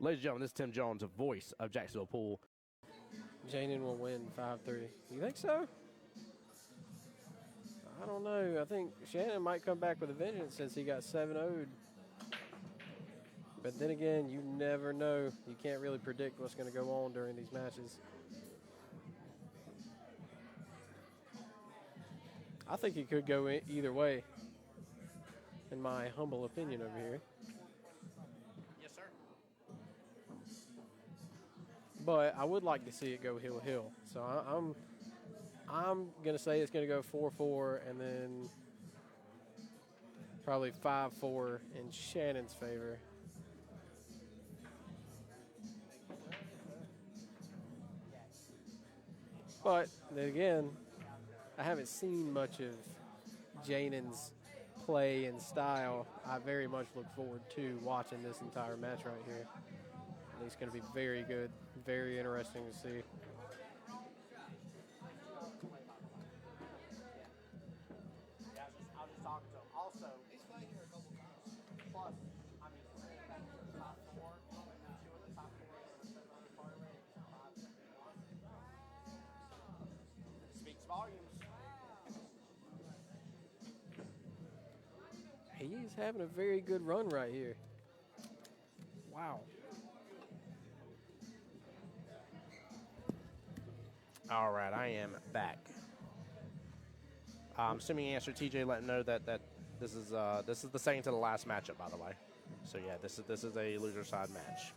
Ladies and gentlemen, this is Tim Jones, the voice of Jacksonville Pool. Jnan will win 5-3. You think so? I don't know. I think Shannon might come back with a vengeance since he got 7-0'd. But then again, you never know. You can't really predict what's going to go on during these matches. I think it could go either way, in my humble opinion over here. Yes, sir. But I would like to see it go hill. So I'm going to say it's going to go 4-4 and then probably 5-4 in Shannon's favor. But then again, I haven't seen much of Janen's play and style. I very much look forward to watching this entire match right here. I think it's going to be very good, very interesting to see. I'll just talk to him. Also, he's playing here a couple times. Plus, I mean, top four, two of the top four speaks volumes. He's having a very good run right here. Wow. All right, I am back. I'm assuming you answered TJ, letting know that this is the second to the last matchup, by the way. So yeah, this is a loser side match.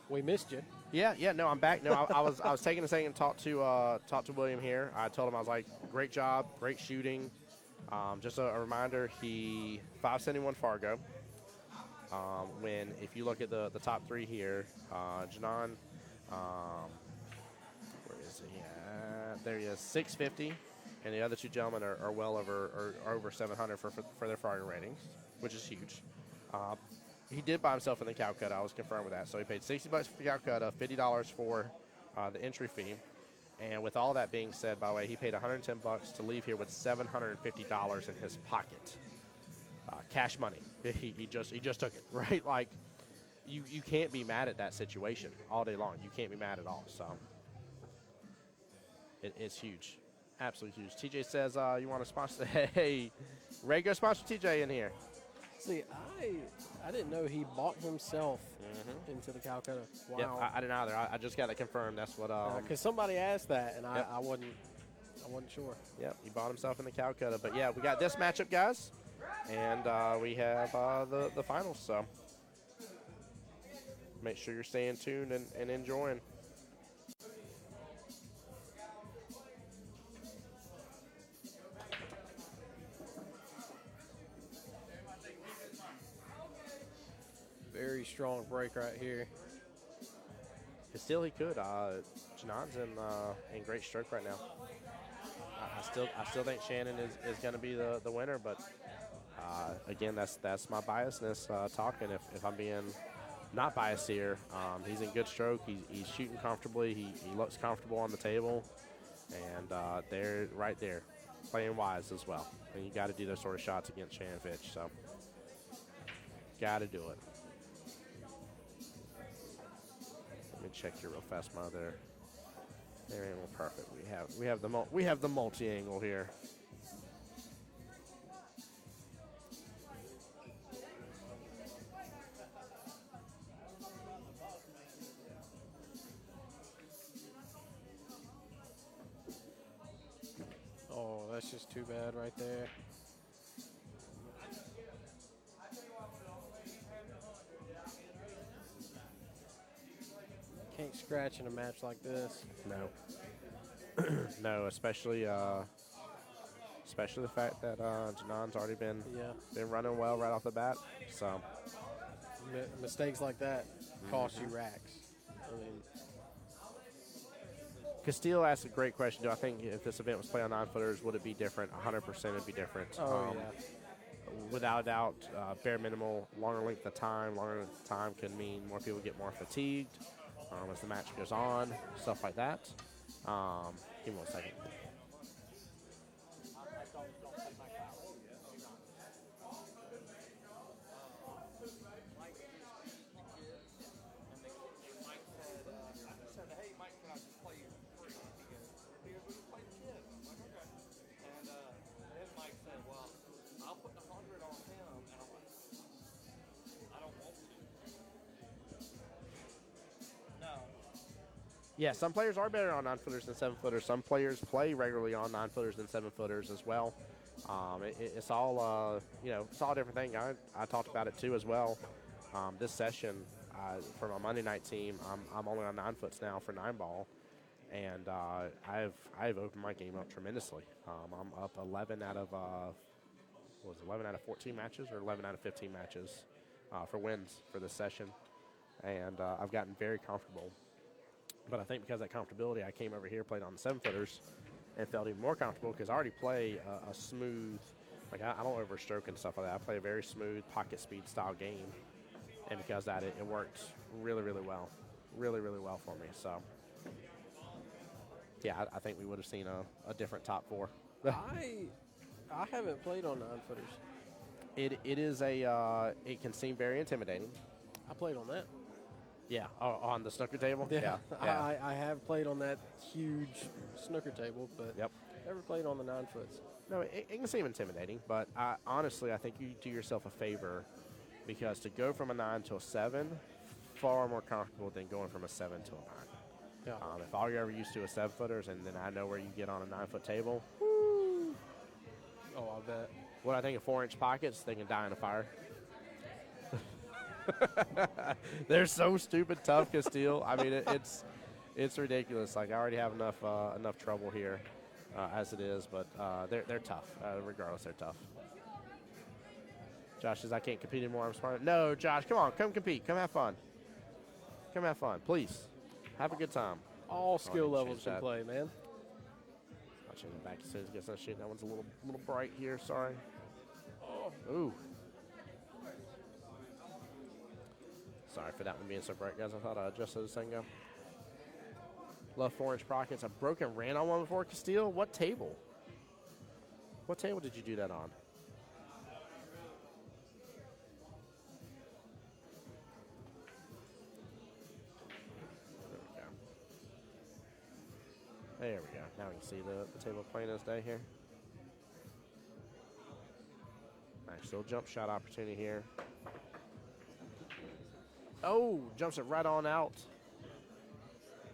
We missed you. Yeah, no, I'm back. No, I was taking a second to talk to William here. I told him, I was like, great job, great shooting. Just a reminder, he 571 Fargo. If you look at the top three here, Jnan, where is he at? There he is, 650, and the other two gentlemen are well over 700 for their Fargo ratings, which is huge. He did buy himself in the Calcutta. I was confirmed with that. So he paid $60 for the Calcutta, $50 for the entry fee. And with all that being said, by the way, he paid $110 to leave here with $750 in his pocket. Cash money. He just took it, right? Like, you can't be mad at that situation all day long. You can't be mad at all. So it's huge. Absolutely huge. TJ says you want to sponsor. Hey, Ray, go sponsor TJ in here. See, I didn't know he bought himself into the Calcutta. Wow. Yeah, I didn't either. I just got it confirmed. That's what. Because somebody asked that, and yep. I wasn't sure. Yep, he bought himself in the Calcutta. But yeah, we got this matchup, guys, and we have the finals. So make sure you're staying tuned and enjoying. Very strong break right here. Still, he could. Jnan's in great stroke right now. I still think Shannon is going to be the winner, but again, that's my biasness talking. If I'm being not biased here, he's in good stroke. He's shooting comfortably. He looks comfortable on the table, and they're right there, playing wise as well. And you got to do those sort of shots against Shannon Fitch. So, got to do it. Let me check here real fast, mother. There, angle perfect. We have the multi-angle here. Oh, that's just too bad right there. Can't scratch in a match like this. No. No, especially the fact that Jnan's already been running well right off the bat. So mistakes like that cost you racks. I mean, Castile asked a great question. Do I think if this event was played on 9-footers, would it be different? 100% it'd be different. Oh, yeah. Without a doubt, bare minimal, longer length of time. Longer length of time can mean more people get more fatigued as the match goes on, stuff like that. Give me 1 second. Yeah, some players are better on 9-footers than 7-footers. Some players play regularly on 9-footers than 7-footers as well. It's all it's all a different thing. I talked about it too as well. This session for my Monday night team, I'm only on 9-foots now for 9-ball, and I've opened my game up tremendously. I'm up 11 out of 11 out of 14 matches or 11 out of 15 matches for wins for this session, and I've gotten very comfortable. But I think because of that comfortability, I came over here, played on the 7-footers, and felt even more comfortable because I already play a smooth, like I don't overstroke and stuff like that. I play a very smooth pocket speed style game, and because of that, it worked really, really well. Really, really well for me. So, yeah, I think we would have seen a different top 4. I haven't played on 9-footers. It is it can seem very intimidating. I played on that. Yeah, on the snooker table? Yeah. Yeah. I have played on that huge snooker table, but never played on the 9-foots. No, it can seem intimidating, but honestly, I think you do yourself a favor because to go from a 9 to a 7, far more comfortable than going from a 7 to a 9. Yeah. If all you're ever used to is 7-footers, and then I know where you get on a 9-foot table. Woo. Oh, I bet. What I think of 4-inch pockets, they can die in a fire. They're so stupid tough, Castile. I mean, it's ridiculous. Like I already have enough trouble here as it is, but they're tough. Regardless, they're tough. Josh says I can't compete anymore. I'm smart. No, Josh, come on, come compete. Come have fun. Come have fun, please. Have a good time. All skill levels can play, man. I'll change it back as soon as it gets that shit. That one's a little bright here. Sorry. Oh, ooh. Sorry for that one being so bright, guys. I thought I adjusted this thing up. Love 4-inch pockets. I've broken ran on one before, Castile. What table? What table did you do that on? There we go. Now we can see the table playing this day here. Nice little jump shot opportunity here. Oh, jumps it right on out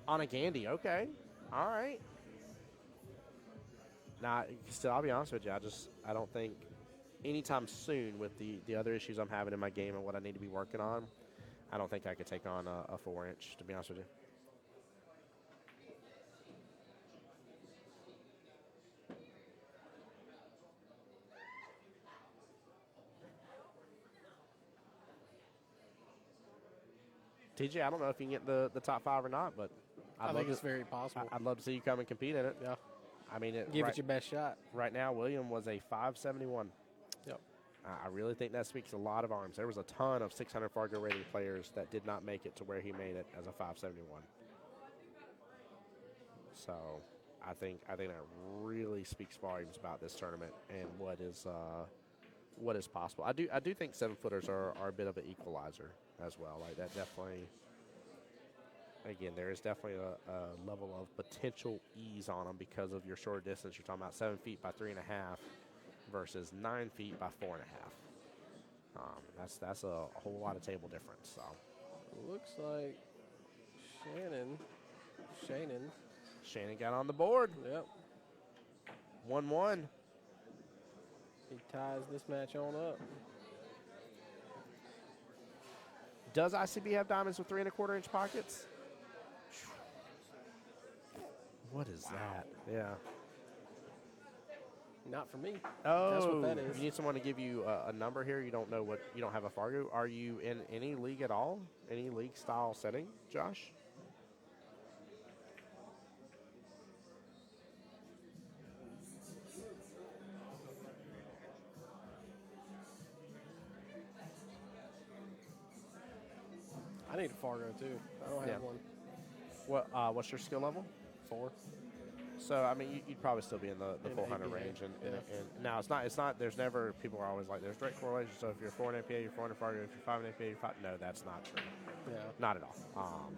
on a Gandy. Okay. All right. Now, still, I'll be honest with you. I don't think anytime soon with the other issues I'm having in my game and what I need to be working on, I don't think I could take on a 4-inch, to be honest with you. TJ, I don't know if you can get the top 5 or not, but I think it's very possible. I'd love to see you come and compete in it. Yeah. I mean, give it your best shot. Right now, William was a 571. Yep. I really think that speaks a lot of arms. There was a ton of 600 Fargo rating players that did not make it to where he made it as a 571. So I think that really speaks volumes about this tournament and what is possible. I do think 7-footers are a bit of an equalizer as well. Like that definitely. Again, there is definitely a level of potential ease on them because of your short distance. You're talking about 7 feet by 3.5 versus 9 feet by 4.5. That's a whole lot of table difference. So looks like Shannon got on the board. Yep. 1-1. He ties this match on up. Does ICB have diamonds with 3 1/4-inch pockets? What is that? Yeah. Not for me. Oh, that's what that is. You need someone to give you a number here. You don't know what. You don't have a Fargo. Are you in any league at all? Any league style setting, Josh? I need a Fargo too. I don't have one. What's your skill level? 4. So I mean, you'd probably still be in the 400 range, and now it's not. There's never people are always like there's direct correlation. So if you're 4 in APA, you're 4 in Fargo. If you're 5 in APA, you're 5. No, that's not true. Yeah, not at all.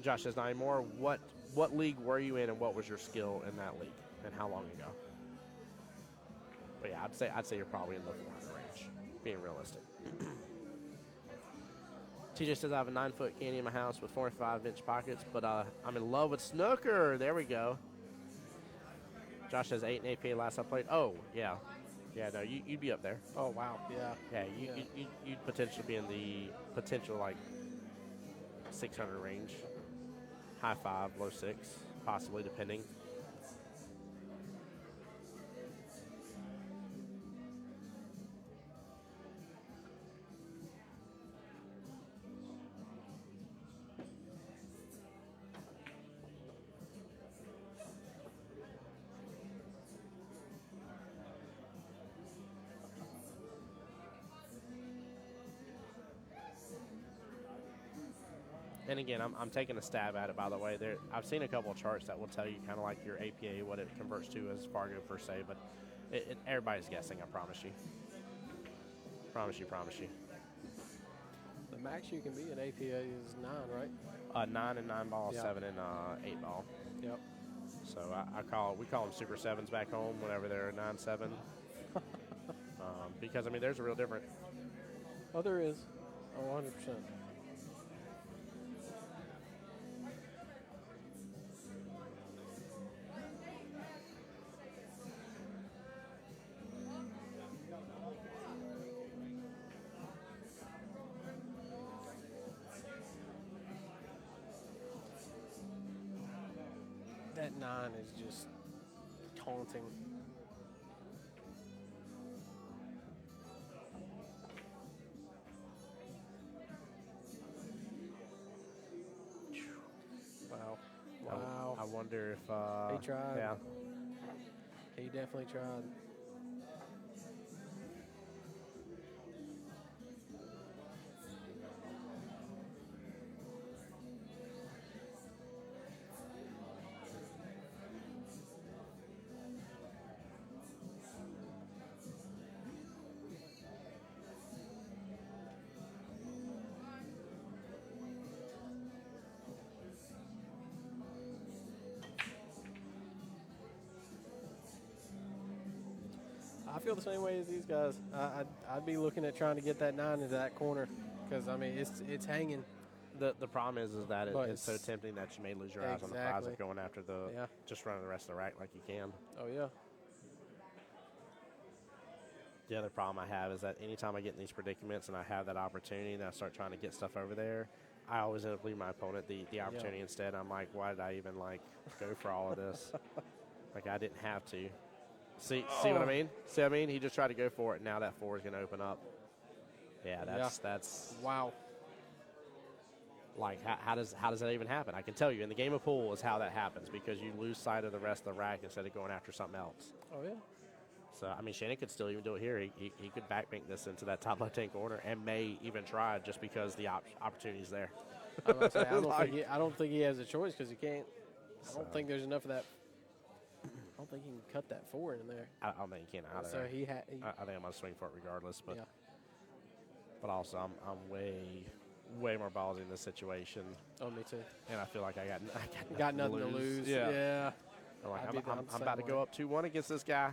Josh says not anymore. What league were you in, and what was your skill in that league, and how long ago? But yeah, I'd say you're probably in the 400 range, being realistic. TJ says I have a 9-foot candy in my house with 4 and 5-inch pockets, but I'm in love with snooker. There we go. Josh says 8 and APA last I played. Oh, yeah. Yeah, no, you'd be up there. Oh, wow. Yeah. Yeah, you'd potentially be in the potential, like, 600 range. High 5, low 6, possibly, depending. And again, I'm taking a stab at it, by the way. I've seen a couple of charts that will tell you kind of like your APA, what it converts to as Fargo per se, but everybody's guessing, I promise you. Promise you. The max you can be in APA is 9, right? 9 and 9 ball, Yeah. 7 and 8 ball. Yep. So we call them Super 7s back home whenever they're 9-7. Because, I mean, there's a real difference. Oh, there is. Oh, 100%. That 9 is just taunting. Wow. I wonder if... He tried. Yeah. He definitely tried. I feel the same way as these guys. I'd be looking at trying to get that 9 into that corner because, I mean, it's hanging. The problem is that But it's so tempting that you may lose your eyes on the prize of going after just running the rest of the rack like you can. Oh, yeah. The other problem I have is that anytime I get in these predicaments and I have that opportunity and I start trying to get stuff over there, I always end up leaving my opponent the opportunity instead. I'm like, why did I even, like, go for all of this? Like, I didn't have to. See what I mean? See what I mean? He just tried to go for it, and now that 4 is going to open up. Yeah, that's wow. Like, how does that even happen? I can tell you, in the game of pool is how that happens because you lose sight of the rest of the rack instead of going after something else. Oh, yeah. So, I mean, Shannon could still even do it here. He could backbank this into that top left-hand corner and may even try just because the opportunity is there. I don't think he has a choice because he can't. I don't think there's enough of that. I don't think he can cut that 4 in there. I don't think he can either. So I think I'm going to swing for it regardless. But but also, I'm way more ballsy in this situation. Oh, me too. And I feel like I got nothing to lose. Yeah. I'm about to go up 2-1 against this guy.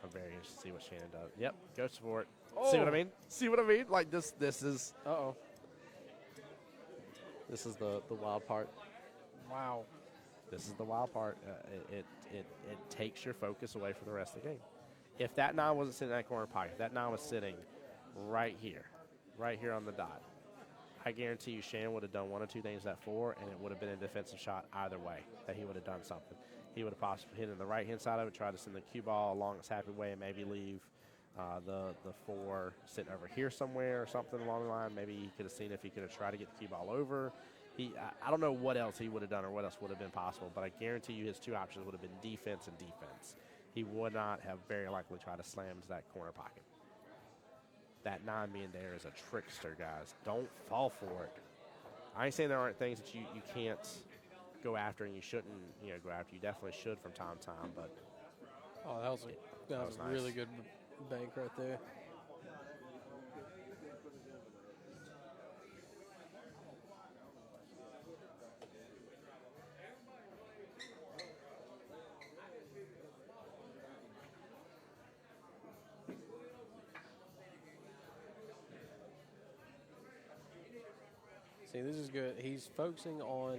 I'm very interested to see what Shannon does. Yep, goes for it. Oh. See what I mean? See what I mean? Like this is. Uh-oh. This is the wild part. Wow. This is the wild part. It takes your focus away from the rest of the game. If that 9 wasn't sitting in that corner pocket, if that 9 was sitting right here on the dot, I guarantee you Shannon would have done one or two things at 4, and it would have been a defensive shot either way, that he would have done something. He would have possibly hit in the right-hand side of it, tried to send the cue ball along its happy way, and maybe leave the 4 sitting over here somewhere or something along the line. Maybe he could have seen if he could have tried to get the cue ball over. I don't know what else he would have done or what else would have been possible, but I guarantee you his 2 options would have been defense and defense. He would not have very likely tried to slam to that corner pocket. That 9 being there is a trickster, guys. Don't fall for it. I ain't saying there aren't things that you can't go after and you shouldn't go after. You definitely should from time to time, but oh, that was a nice. really good bank right there. See, this is good. He's focusing on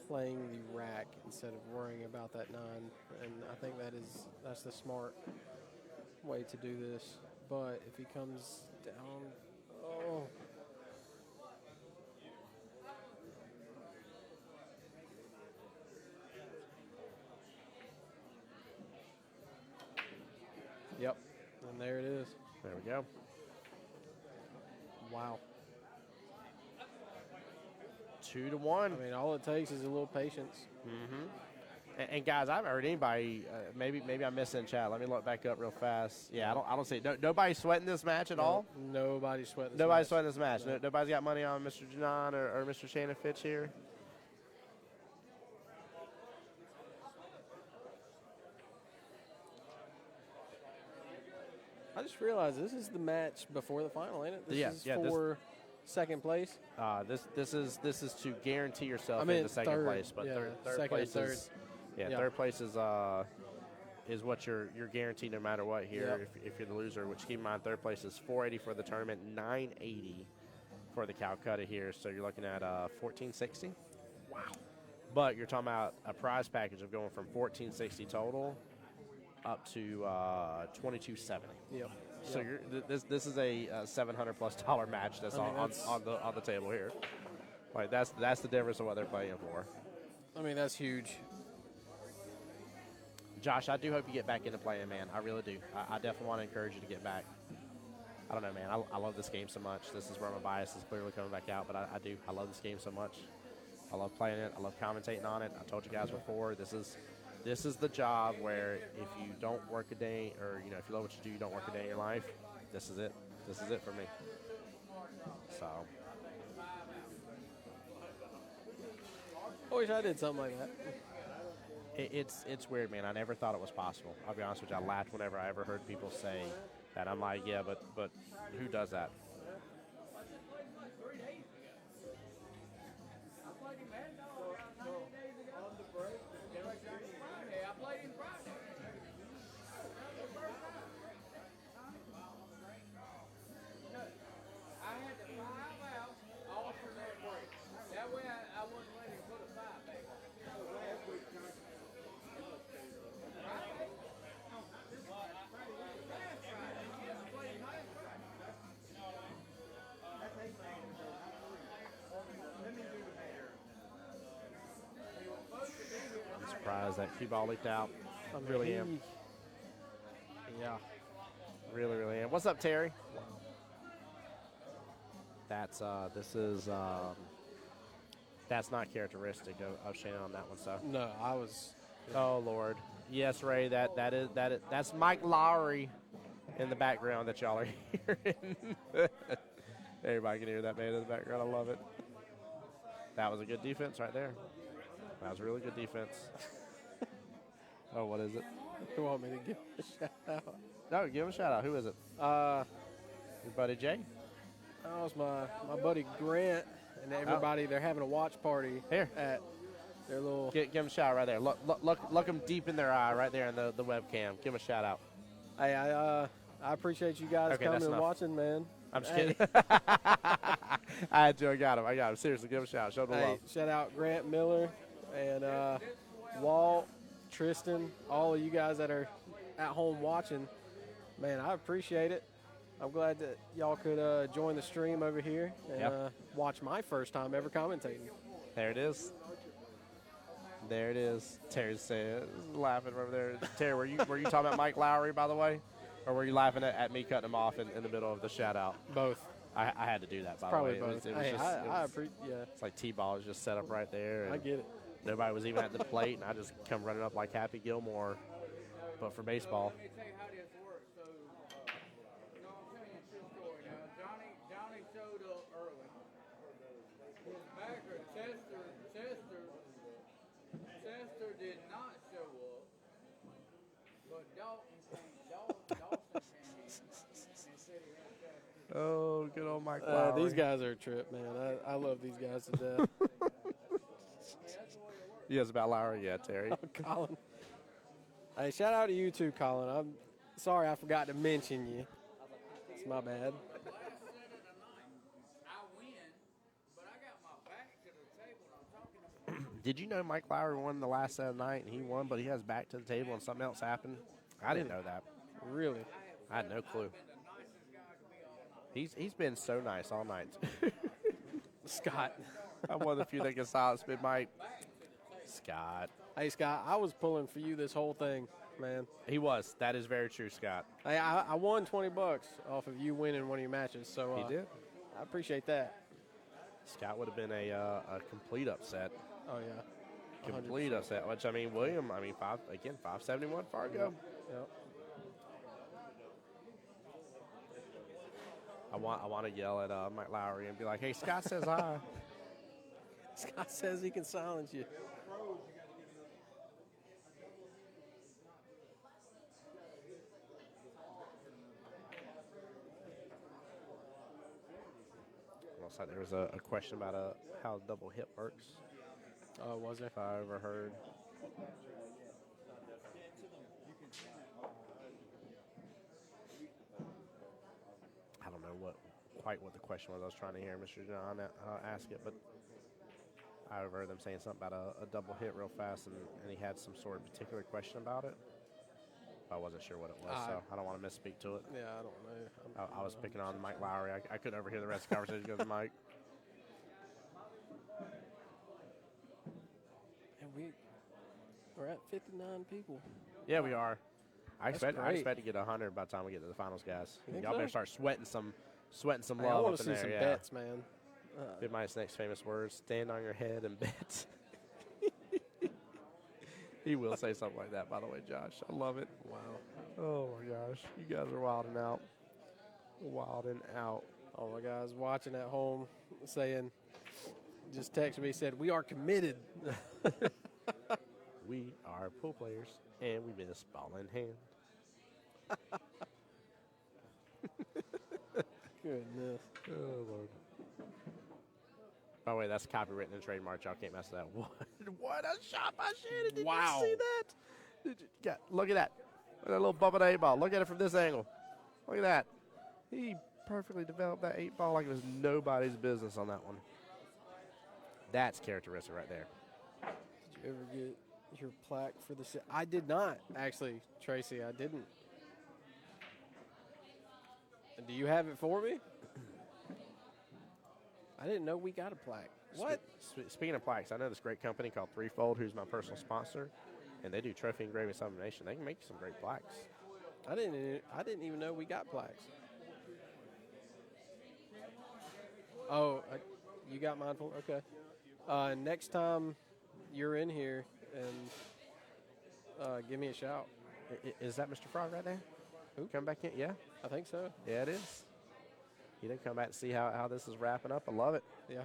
playing the rack instead of worrying about that 9, and I think that's the smart way to do this. But if he comes down, oh. Yep, and there it is. There we go. Wow. 2-1. I mean, all it takes is a little patience. Mm-hmm. And guys, I haven't heard anybody. Maybe I missed it in chat. Let me look back up real fast. Yeah, I don't see it. Nobody's sweating this match at all. Nobody's sweating. Nobody's sweating this match. Nobody's got money on Mr. Jnan or Mr. Shannon Fitch here. I just realized this is the match before the final, ain't it? This is for second place. This is to guarantee yourself into second third, place, but third place is third place is what you're guaranteed no matter what here. If you're the loser, which keep in mind third place is $480 for the tournament, $980 for the Calcutta here. So you're looking at $1,460. Wow! But you're talking about a prize package of going from $1,460 total up to $2,270. Yep. So this is a $700+ match that's on the table here. Like that's the difference of what they're playing for. I mean, that's huge. Josh, I do hope you get back into playing, man. I really do. I definitely want to encourage you to get back. I don't know, man. I love this game so much. This is where my bias is clearly coming back out, but I do. I love this game so much. I love playing it. I love commentating on it. I told you guys before, this is the job where if you don't work a day, or if you love what you do, you don't work a day in your life. This is it. This is it for me. So. I wish I did something like that. It's weird, man. I never thought it was possible. I'll be honest with you. I laughed whenever I ever heard people say that. I'm like, yeah, but who does that? Surprised that cue ball leaked out. I really am. Yeah. Really am. What's up, Terry? That's not characteristic of Shannon on that one, so. No, I was. Oh Lord. Yes, Ray. That's Mike Lowry in the background that y'all are hearing. Everybody can hear that man in the background. I love it. That was a good defense right there. That was a really good defense. Oh, what is it? You want me to give a shout out? No, give him a shout out. Who is it? Your buddy Jay? That was my buddy Grant and everybody. They're having a watch party here at their little. Give him a shout out right there. Look them deep in their eye right there in the webcam. Give him a shout out. Hey, I appreciate you guys coming and watching, man. I'm just kidding. I had to. I got him. Seriously, give him a shout out. Show him love. Shout out Grant Miller and Walt, Tristan, all of you guys that are at home watching. Man, I appreciate it. I'm glad that y'all could join the stream over here and watch my first time ever commentating. There it is. There it is. Terry's laughing over there. Terry, were you talking about Mike Lowry, by the way? Or were you laughing at me cutting him off in the middle of the shout-out? Both. I had to do that, by Probably the way. Both. I appreciate It's like T-ball is just set up right there. I get it. Nobody was even at the plate, and I just come running up like Happy Gilmore, but for baseball. Johnny showed up early. His backer, Chester did not show up, but Dawson came and said he had Chester. Oh, good old Mike Lowry. These guys are a trip, man. I love these guys to death. Yes, about Lowry, yeah, Terry. Oh, Colin. Hey, shout out to you too, Colin. I'm sorry I forgot to mention you. It's my bad. I win Did you know Mike Lowry won the last set of the night, and he won, but he has back to the table and something else happened? I didn't know that. Really? I had no clue. He's been so nice all night. Scott. I'm one of the few that can silence spin Mike. Scott. Hey, Scott, I was pulling for you this whole thing, man. He was. That is very true, Scott. Hey, I won $20 off of you winning one of your matches, so He did. I appreciate that. Scott would have been a complete upset. Oh, yeah. Complete 100%. upset. Which, I mean, William, 571 Fargo. Yep. I want to yell at Mike Lowry and be like, hey, Scott says hi. Scott says he can silence you. Looks like there was a question about how double hit works, Oh, was there? if I ever heard. I don't know quite what the question was. I was trying to hear Mr. John ask it, but I overheard them saying something about a double hit real fast, and he had some sort of particular question about it. I wasn't sure what it was, so I don't want to misspeak to it. Yeah, I don't know. I was picking on Mike Lowry. I couldn't overhear the rest of the conversation because of Mike. And we're at 59 people. Yeah, we are. I expect great. to get 100 by the time we get to the finals, guys. think Y'all so? better start sweating some Hey, I love want up to in see there. some Yeah. bets, man. Big Mike's next famous words: "Stand on your head and bet." He will say something like that, by the way, Josh. I love it. Wow. Oh my gosh, you guys are wilding out. Wilding out. All my guys watching at home saying, just texted me, said, we are committed. We are pool players, and we miss ball in hand. Goodness. Oh, Lord. By the way, that's copywritten and trademarked. Y'all can't mess with that. What a shot by Shannon. Did Wow. you see that? Look at that. Look at that little bump of the 8-ball. Look at it from this angle. Look at that. He perfectly developed that 8-ball like it was nobody's business on that one. That's characteristic right there. Did you ever get your plaque for the set? I did not, actually, Tracy. I didn't. Do you have it for me? I didn't know we got a plaque. What? Speaking of plaques, I know this great company called Threefold, who's my personal sponsor, and they do trophy engraving sublimation. They can make some great plaques. I didn't even know we got plaques. Oh, you got mine for okay. Next time you're in here, and give me a shout. Is that Mr. Frog right there? Who? Come back in? Yeah. I think so. Yeah, it is. He didn't come back to see how this is wrapping up. I love it. Yeah.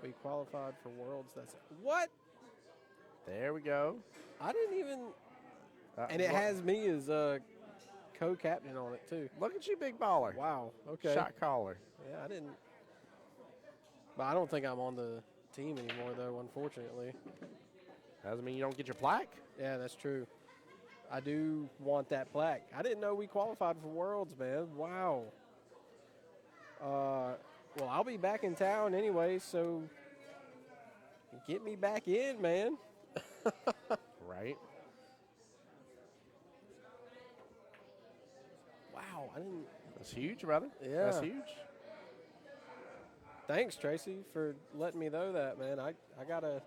We qualified for Worlds. That's what? There we go. I didn't even. And it has me as co-captain on it too. Look at you, big baller. Wow. Okay. Shot caller. Yeah, I didn't. But I don't think I'm on the team anymore, though. Unfortunately. Doesn't mean you don't get your plaque. Yeah, that's true. I do want that plaque. I didn't know we qualified for Worlds, man. Wow. Well, I'll be back in town anyway, so get me back in, man. Right. Wow, I didn't. That's huge, brother. Yeah. That's huge. Thanks, Tracy, for letting me know that, man. I gotta.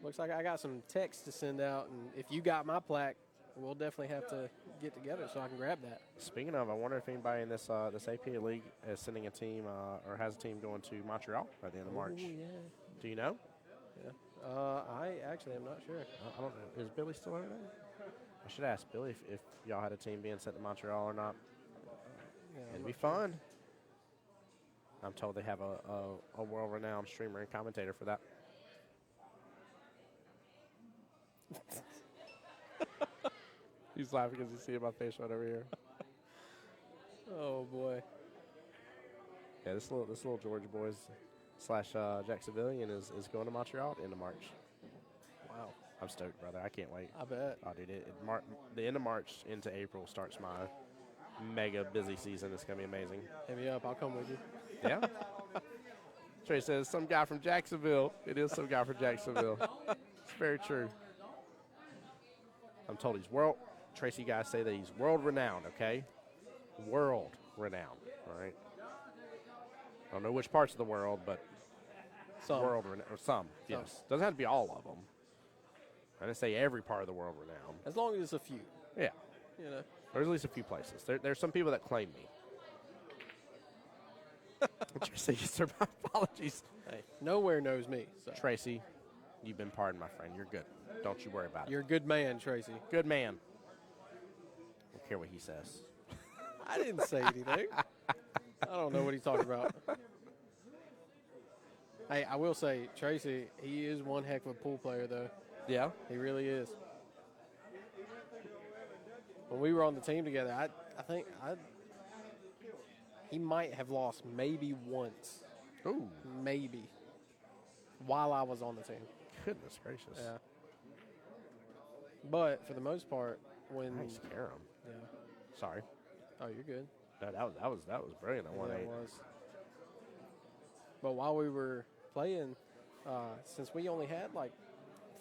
Looks like I got some text to send out, and if you got my plaque, we'll definitely have to get together so I can grab that. Speaking of, I wonder if anybody in this APA league is sending a team or has a team going to Montreal at the end of March. Oh, yeah. Do you know? Yeah. I actually am not sure. I don't know. Is Billy still over there? I should ask Billy if y'all had a team being sent to Montreal or not. Yeah, It'd be fun. I'm told they have a world-renowned streamer and commentator for that. He's laughing because he's seeing my face right over here. Oh boy. Yeah, this little Georgia boys / Jacksonvillian is going to Montreal at the end of March. Wow. I'm stoked, brother. I can't wait. I bet. Oh, dude, the end of March into April starts mega busy season. It's going to be amazing. Hit me up. I'll come with you. Yeah. Trey says, some guy from Jacksonville. It is some guy from Jacksonville. It's very true. I'm told he's Tracy guys say that he's world renowned, okay? World renowned, all right? I don't know which parts of the world, but Some. world renowned. Or some, yes. Doesn't have to be all of them. I didn't say every part of the world renowned. As long as it's a few. Yeah. You know. There's at least a few places. There's some people that claim me. Tracy, sir, my apologies. Hey, nowhere knows me. So. Tracy, you've been pardoned, my friend. You're good. Don't you worry about it. You're a good man, Tracy. Good man. I don't care what he says. I didn't say anything. I don't know what he's talking about. Hey, I will say, Tracy, he is one heck of a pool player, though. Yeah? He really is. When we were on the team together, I think he might have lost maybe once. Ooh. Maybe. While I was on the team. Goodness gracious. Yeah. But for the most part, when I scare him. yeah. Sorry. Oh, you're good. That was brilliant. I Yeah, won it 8. was. But while we were playing, since we only had like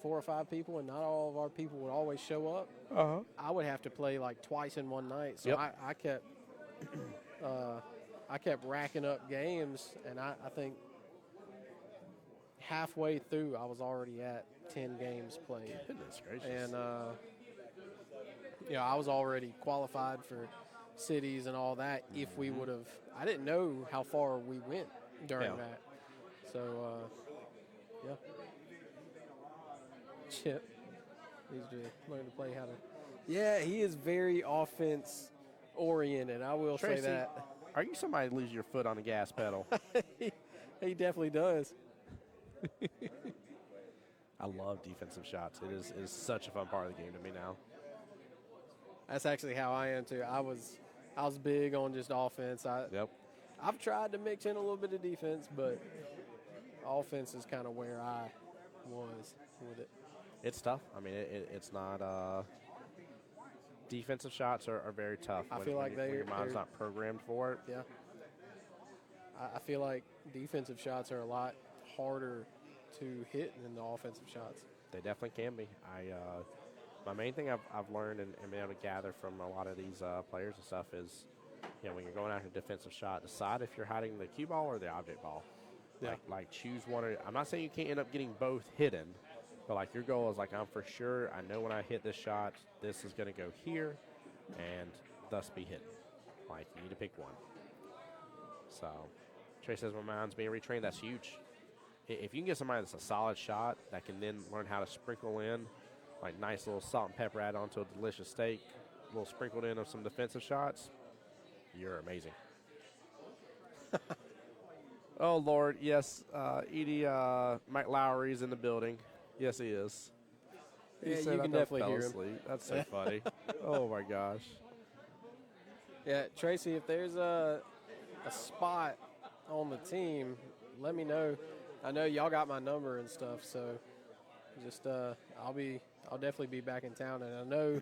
4 or 5 people, and not all of our people would always show up, I would have to play like twice in one night. So Yep. I kept I kept racking up games, and I think halfway through I was already at 10 games played. Goodness gracious. And I was already qualified for cities and all that. If we would have, I didn't know how far we went during that. So, yeah. Chip needs to learn to play how to. Yeah, he is very offense oriented. I will Tracy, say that. Are you somebody that leaves your foot on the gas pedal? He definitely does. I love defensive shots. It is such a fun part of the game to me now. That's actually how I am too. I was big on just offense. I've tried to mix in a little bit of defense, but offense is kind of where I was with it. It's tough. I mean, it's not. Defensive shots are very tough. I feel like when your mind's not programmed for it. Yeah. I feel like defensive shots are a lot harder to hit than the offensive shots. They definitely can be. My main thing I've learned and been able to gather from a lot of these players and stuff is, when you're going after a defensive shot, decide if you're hiding the cue ball or the object ball. Yeah. Like choose one. I'm not saying you can't end up getting both hidden, but like your goal is like, I'm for sure, I know when I hit this shot, this is going to go here and thus be hidden. Like, you need to pick one. So Trey says my mind's being retrained. That's huge. If you can get somebody that's a solid shot that can then learn how to sprinkle in like nice little salt and pepper add onto a delicious steak, a little sprinkled in of some defensive shots, you're amazing. Oh, Lord, yes, Edie, Mike Lowry's in the building. Yes, he is. He Yeah, said you I can done definitely fell hear him. asleep. That's so funny. Oh, my gosh. Yeah, Tracy, if there's a spot on the team, let me know. I know y'all got my number and stuff, so just I'll definitely be back in town, and I know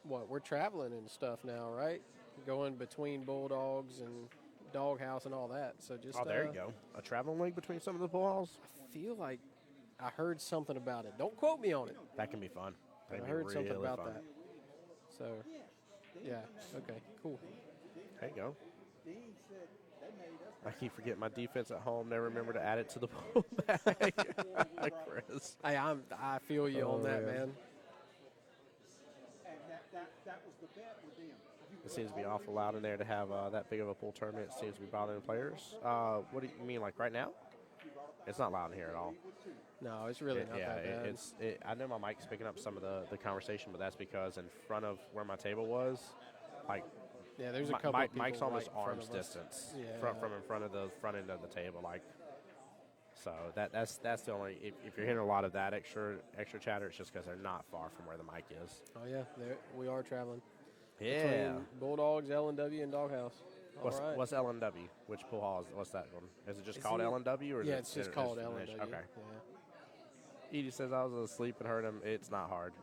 we're traveling and stuff now, right? Going between Bulldogs and Doghouse and all that. So just There you go. A traveling league between some of the pool halls? I feel like I heard something about it. Don't quote me on it. That can be fun. That I can be heard something really about fun. that. So, yeah. Okay. Cool. There you go. I keep forgetting my defense at home. Never remember to add it to the pool bag. Chris. Hey, I feel you on that, man. It seems to be awful loud in there to have that big of a pool tournament. It seems to be bothering players. What do you mean, like right now? It's not loud in here at all. No, it's really not that bad. I know my mic's picking up some of the conversation, but that's because in front of where my table was, like, yeah, there's a couple of people Mike's almost right in front arm's of us. distance Yeah. from in front of the front end of the table, like. So that's the only, if you're hearing a lot of that extra chatter, it's just because they're not far from where the mic is. Oh yeah, we are traveling. Yeah. Between Bulldogs, L&W, and Doghouse. All right. What's L&W? Which pool hall is? What's that one? Is it just called it- L&W or is Yeah, it it's just called L&W. Okay. Yeah. Edie says I was asleep and heard him. It's not hard.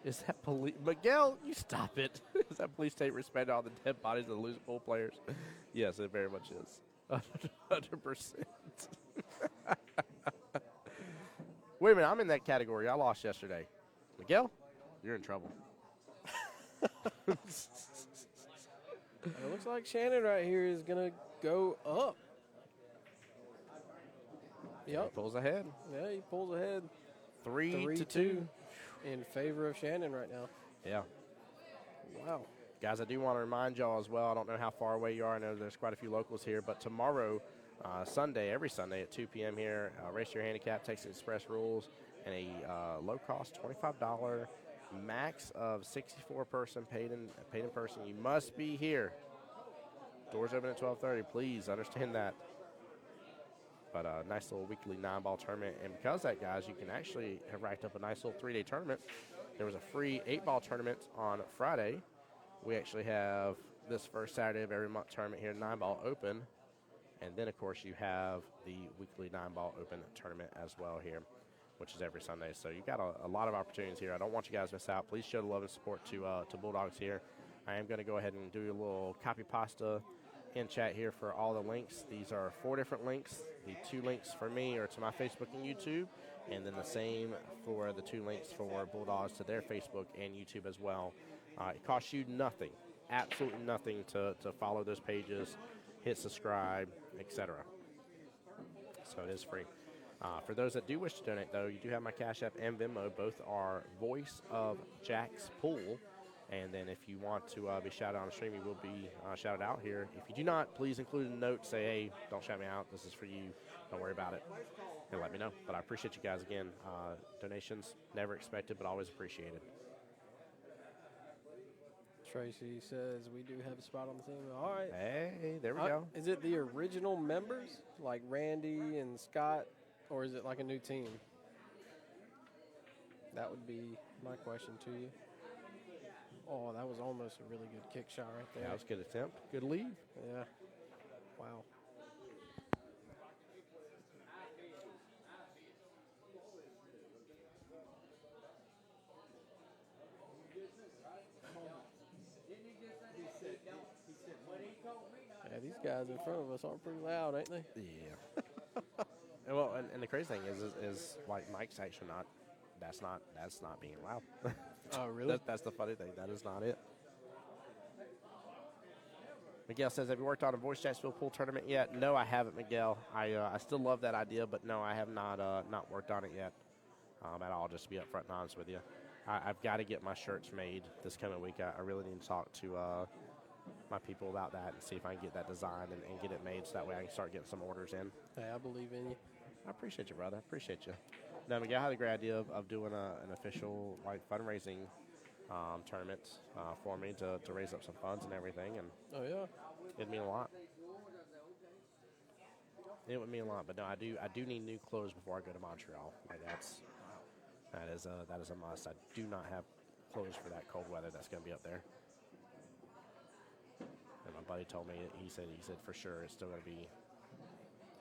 Is that police? Miguel, you stop it. Is that police take respect to all the dead bodies of the losing pool players? Yes, it very much is. 100%. Wait a minute, I'm in that category. I lost yesterday. Miguel, you're in trouble. It looks like Shannon right here is going to go up. He Yep. pulls ahead. Yeah, he pulls ahead 3-2 in favor of Shannon right now. Yeah. Wow. Guys, I do want to remind y'all as well, I don't know how far away you are. I know there's quite a few locals here, but tomorrow, Sunday, every Sunday at 2 p.m. here, Race Your Handicap, Texas Express rules, and a low-cost $25 max of 64-person paid in person. You must be here. Doors open at 12:30. Please understand that. But a nice little weekly 9-ball tournament. And because of that, guys, you can actually have racked up a nice little 3-day tournament. There was a free 8-ball tournament on Friday. We actually have this first Saturday of every month tournament here, 9-ball open. And then, of course, you have the weekly 9-ball open tournament as well here, which is every Sunday. So you got a lot of opportunities here. I don't want you guys to miss out. Please show the love and support to Bulldogs here. I am going to go ahead and do a little copy pasta in chat here for all the links. These are 4 different links. The 2 links for me are to my Facebook and YouTube, and then the same for the 2 links for Bulldogs to their Facebook and YouTube as well. It costs you nothing, absolutely nothing to follow those pages, hit subscribe, etc. So it is free. For those that do wish to donate, though, you do have my Cash App and Venmo. Both are Voice of Jack's Pool. And then if you want to be shouted out on the stream, you will be shouted out here. If you do not, please include a note. Say, hey, don't shout me out. This is for you. Don't worry about it. And let me know. But I appreciate you guys again. Donations, never expected, but always appreciated. Tracy says we do have a spot on the team. All right. Hey, there we go. Is it the original members, like Randy and Scott, or is it like a new team? That would be my question to you. Oh, that was almost a really good kick shot right there. Yeah, that was a good attempt. Good lead. Yeah. Wow. Yeah, these guys in front of us are pretty loud, ain't they? Yeah. and the crazy thing is like Mike's actually not. That's not being loud. Oh, really? That's the funny thing. That is not it. Miguel says, have you worked on a voice Jacksonville pool tournament yet? No, I haven't, Miguel. I still love that idea, but no, I have not worked on it yet at all, just to be upfront and honest with you. I've got to get my shirts made this coming week. I really need to talk to my people about that and see if I can get that designed and get it made so that way I can start getting some orders in. Hey, I believe in you. I appreciate you, brother. I appreciate you. No, Miguel had a great idea of doing an official like fundraising tournament for me to raise up some funds and everything, and Oh, yeah. it'd mean a lot. It would mean a lot, but no, I do need new clothes before I go to Montreal. Like that is a must. I do not have clothes for that cold weather that's going to be up there. And my buddy told me he said for sure it's still going to be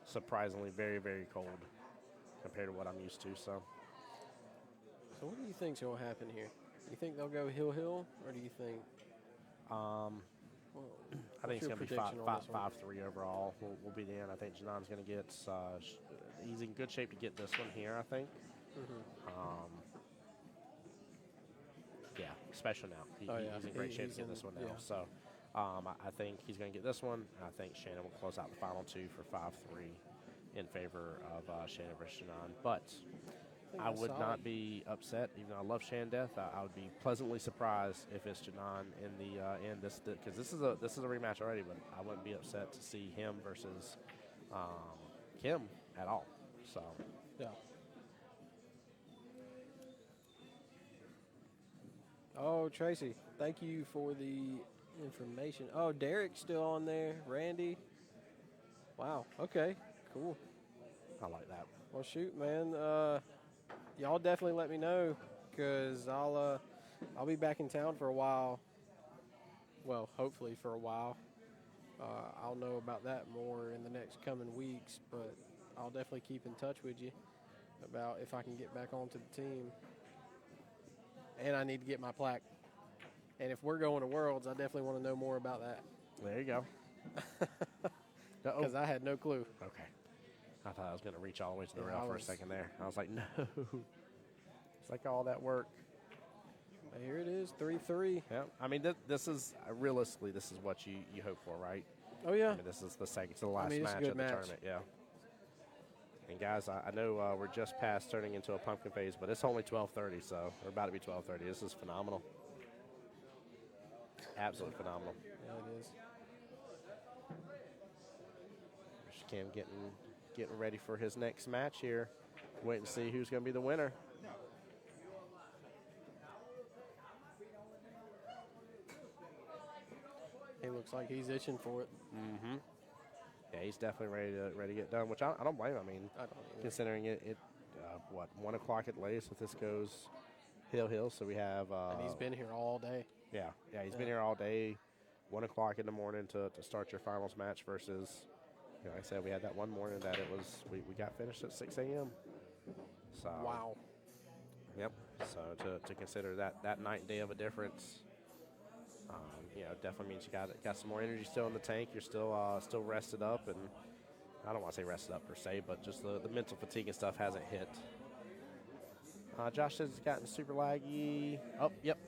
surprisingly very, very cold compared to what I'm used to. So what do you think's going to happen here? You think they'll go hill, or do you think? I think it's going to be 5-3 overall. We'll be in. I think Jnan's going to get. He's in good shape to get this one here, I think. Mm-hmm. Yeah, special now. He's in great shape to get this one now. Yeah. So I think he's going to get this one. I think Shannon will close out the final 2 for 5-3 in favor of Shannon versus Jnan. But I would not be upset, even though I love Shannon death. I would be pleasantly surprised if it's Jnan in the end. Because this is a rematch already, but I wouldn't be upset to see him versus Kim at all. So Yeah. Oh, Tracy, thank you for the information. Oh, Derek's still on there. Randy. Wow. Okay. Cool. I like that. Well, shoot, man. Y'all definitely let me know, because I'll be back in town for a while. Well, hopefully for a while. I'll know about that more in the next coming weeks, but I'll definitely keep in touch with you about if I can get back onto the team. and I need to get my plaque. And if we're going to Worlds, I definitely want to know more about that There you go. because I had no clue. Okay. I thought I was going to reach all the way to the Yeah, rail I for a was- second there. I was like, no. It's like all that work. Here it is, 3-3. Yeah. I mean, this is realistically, this is what you hope for, right? Oh, yeah. I mean, this is the second to the last mean, it's a match good of the match. tournament. Yeah. And guys, I know we're just past turning into a pumpkin phase, but it's only 12:30, so we're about to be 12:30. This is phenomenal. Absolutely phenomenal. Yeah, it is. There's Cam getting ready for his next match here. Wait and see who's going to be the winner. He looks like he's itching for it. Yeah, he's definitely ready to get done, which I don't blame him. I mean, I don't either. considering it 1 o'clock at latest if this goes hill, so we have And he's been here all day. yeah he's been here all day, 1 o'clock in the morning to start your finals match versus, like I said, we had that one morning that it was we got finished at 6 a.m. So Wow. Yep. So to consider that night and day of a difference, definitely means you got some more energy still in the tank. You're still rested up, and I don't want to say rested up per se, but just the mental fatigue and stuff hasn't hit. Josh says it's gotten super laggy. Oh, yep.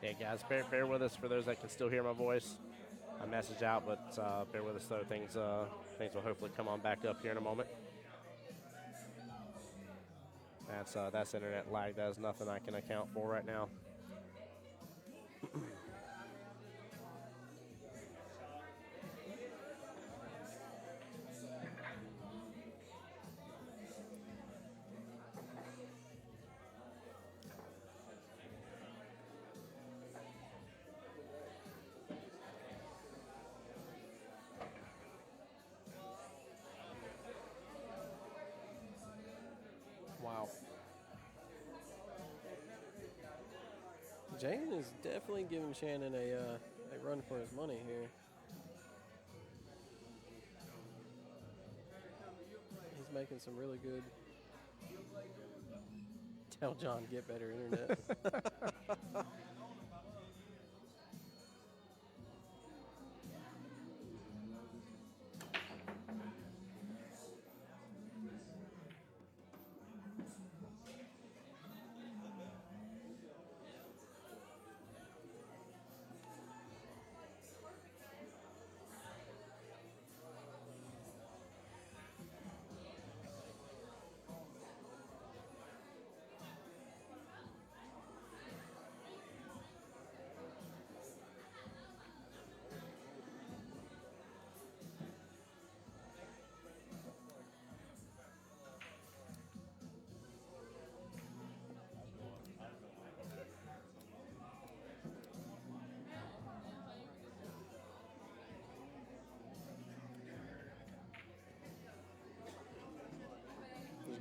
Yeah, guys, bear with us for those that can still hear my voice. I message out, but bear with us though. Things will hopefully come on back up here in a moment. That's internet lag. That is nothing I can account for right now. Wow. Jnan is definitely giving Shannon a run for his money here. He's making some really good. Tell John get better internet.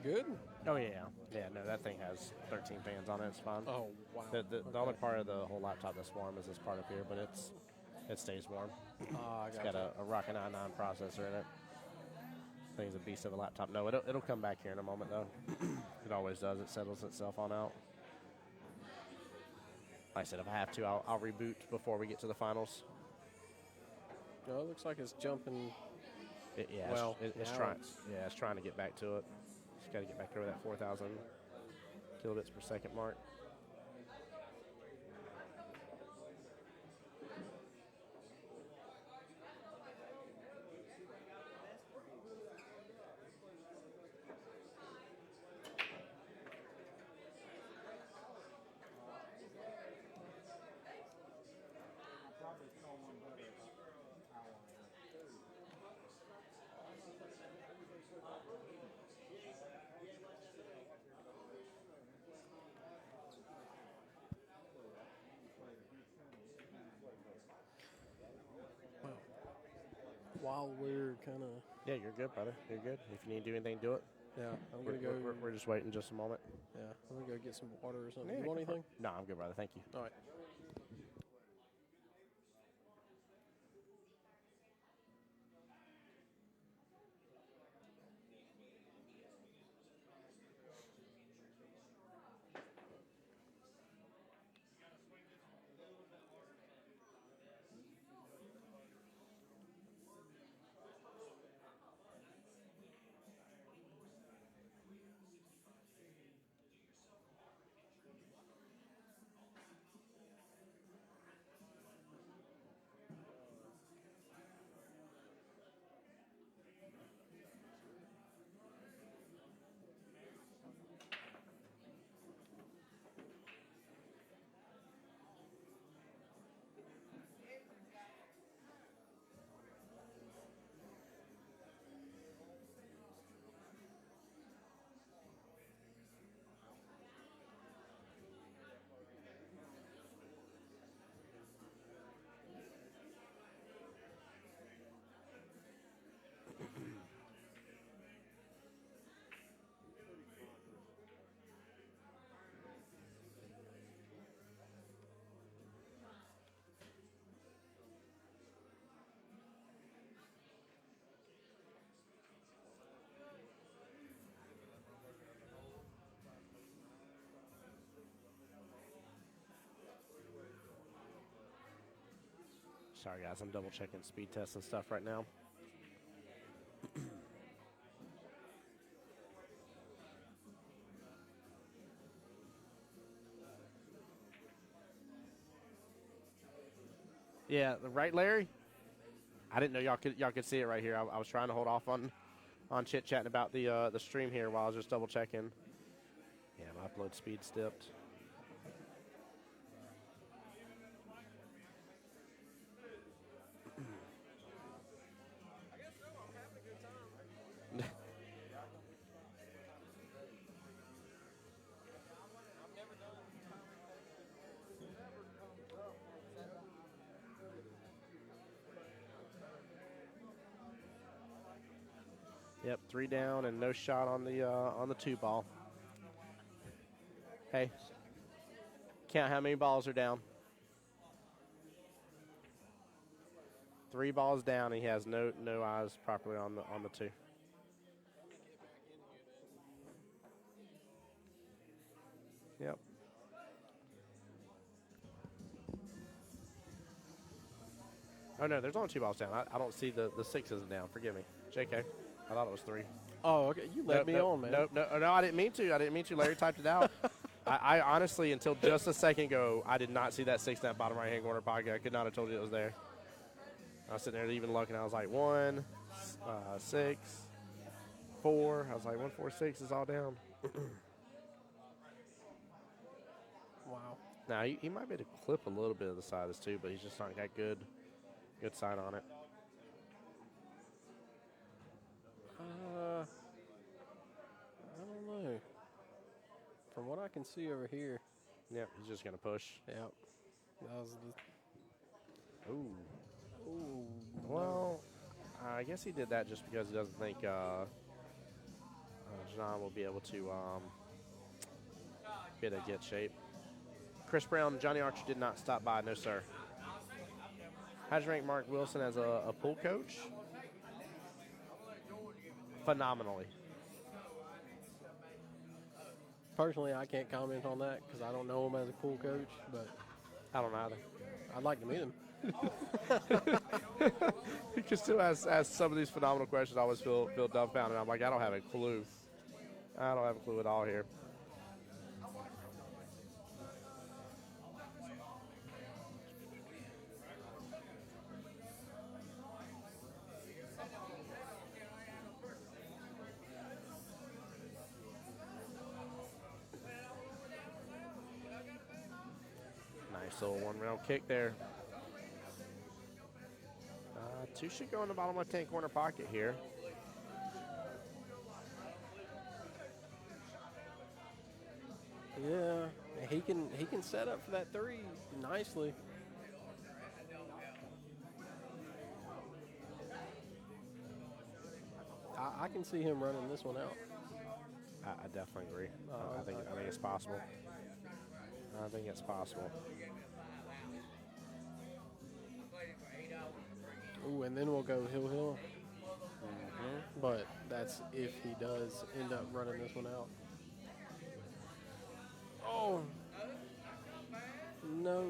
Good? Oh yeah. No, that thing has 13 fans on it. It's fine. Oh, wow. The only part of the whole laptop that's warm is this part up here, but it stays warm. I It's got got a Rocket i9 processor in it. Thing's a beast of a laptop. No, it'll come back here in a moment though. It always does. It settles itself on out. Like I said, if I have to, I'll reboot before we get to the finals. No, it looks like it's jumping. It's now trying. Yeah, it's trying to get back to it. Just got to get back over that 4,000 kilobits per second mark. while we're kind of. Yeah, you're good, brother. You're good. If you need to do anything, do it. Yeah, I'm going to go. We're just waiting just a moment. Yeah, I'm going to go get some water or something. Yeah, You want anything? No, I'm good, brother. Thank you. All right. Sorry, guys. I'm double checking speed tests and stuff right now. Yeah, right, Larry. I didn't know y'all could see it right here. I was trying to hold off on chit chatting about the stream here while I was just double checking. Yeah, my upload speed's dipped. Yep, 3 down and no shot on the 2 ball. Hey, count how many balls are down. 3 balls down. He has no eyes properly on the 2. Yep. Oh no, there's only 2 balls down. I don't see the 6 isn't down. Forgive me, JK. I thought it was 3. Oh, okay. You let me on, man. No, I didn't mean to. Larry typed it out. I honestly, until just a second ago, I did not see that 6 in that bottom right-hand corner pocket. I could not have told you it was there. I was sitting there even looking. I was like, 1, 6, 4. I was like, 1, 4, 6 is all down. Wow. Now, he might be able to clip a little bit of the side of this too, but he's just not got good sight on it. I don't know. From what I can see over here. Yep, he's just going to push. Yep. That was the. Ooh. Ooh. Well, I guess he did that just because he doesn't think Jnan will be able to get a get shape. Chris Brown, Johnny Archer did not stop by. No, sir. How'd you rank Mark Wilson as a pool coach? Phenomenally. Personally, I can't comment on that because I don't know him as a pool coach, but I don't know either. I'd like to meet him. He can still ask some of these phenomenal questions. I always feel dumbfounded. I'm like, I don't have a clue. I don't have a clue at all here. Nice little 1-round kick there. 2 should go in the bottom left-hand corner pocket here. Yeah, he can set up for that 3 nicely. can see him running this one out. I definitely agree. Oh, I think it's possible. I think it's possible. Ooh, and then we'll go Hill. Mm-hmm. But that's if he does end up running this one out. Oh. No.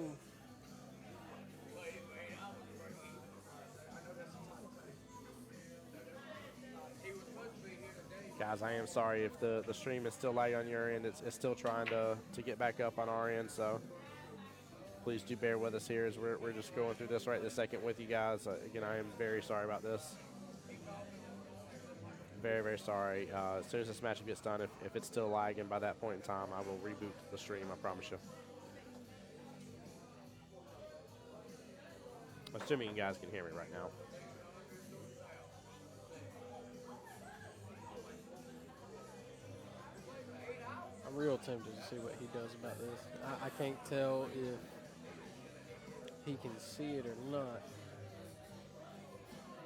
Guys, I am sorry if the stream is still lagging on your end. It's still trying to get back up on our end, so please do bear with us here as we're just going through this right this second with you guys. Again, I am very sorry about this. Very, very sorry. As soon as this matchup gets done, if it's still lagging by that point in time, I will reboot the stream, I promise you. Assuming you guys can hear me right now. I'm real tempted to see what he does about this. I can't tell if he can see it or not.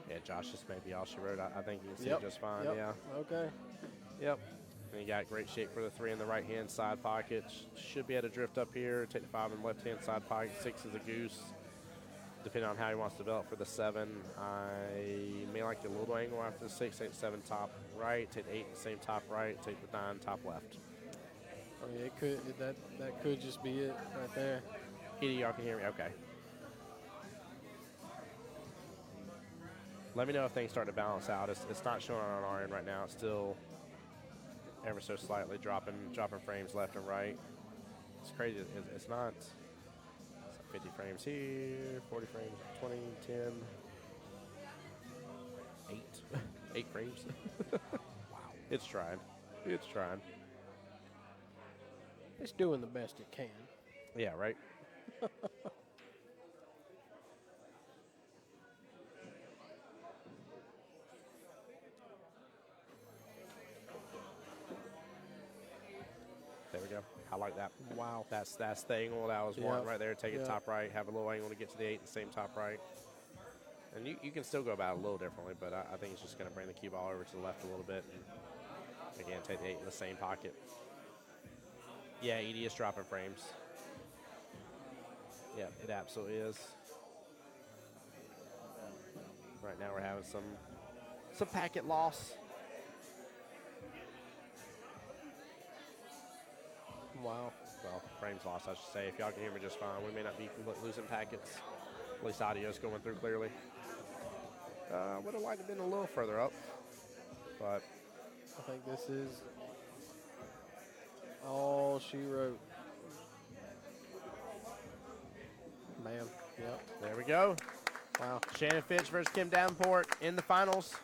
Yeah, Josh, this may be all she wrote. I think you can see it just fine. Yep. Yeah. Okay. Yep. And you got great shape for the 3 in the right-hand side pocket. Should be able to drift up here. Take the 5 in the left-hand side pocket. 6 is a goose. Depending on how he wants to develop for the 7, I may like the little angle after the 6. Take the 7 top right. Take the 8 in the same top right. Take the 9 top left. I mean, it could that could just be it right there. Either y'all can hear me. Okay. Let me know if things start to balance out. It's not showing on our end right now. It's still ever so slightly dropping frames left and right. It's crazy. It's not. It's like 50 frames here, 40 frames, 20, 10, 8. 8 frames. Wow. It's trying. It's trying. It's doing the best it can. Yeah, right? There we go. I like that. Wow. That's the angle that I was wanting right there. Take it Yep. top right, have a little angle to get to the 8 in the same top right. And you can still go about it a little differently, but I think it's just going to bring the cue ball over to the left a little bit. And again, take the 8 in the same pocket. Yeah, Edie is dropping frames. Yeah, it absolutely is. Right now we're having some packet loss. Wow. Well, frames lost, I should say. If y'all can hear me just fine, we may not be losing packets. At least audio's going through clearly. Would have liked to have been a little further up, but I think this is all she wrote. Bam. Yep. there we go. Wow. Shannon Fitch versus Kim Davenport in the finals.